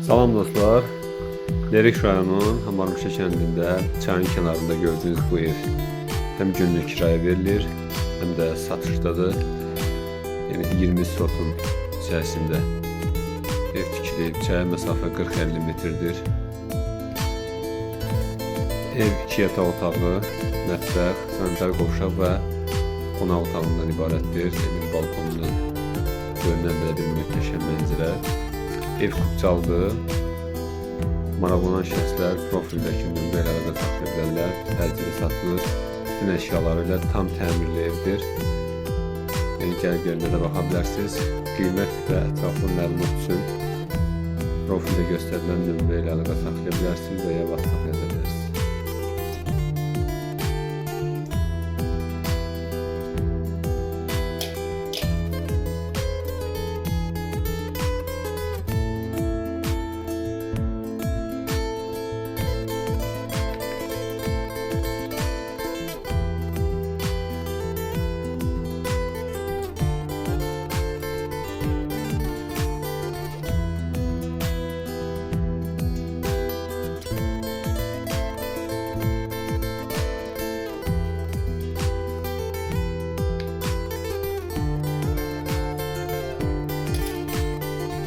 Salam dostlar. Lerik rayonunun Hamarmışa kəndində çayın kənarında gördüğünüz bu ev hem günlük kiraya verilir, hem de satışdadır. Yani 20 sotun içerisinde ev tikilib, çaya mesafe 40-50 metrdir. Ev 2 yataq otağı, mətbəx, sanitar qovşaq və qonaq otağından ibarətdir. Evin balkonundan görünən belə bir möhtəşəm mənzərə. Ev kupçaldır. Maraqlanan şəxslər profildəki nömrə ilə təxmin edirlər. Təcili satılır. Bütün əşyaları ilə tam təmirli evdir. Gəlib yerində də baxa bilərsiniz. Qiymət və ətraflı məlumat üçün profildə göstərilən nömrə ilə əlaqə saxlaya bilərsiniz və ya WhatsApp yazabilirsiniz.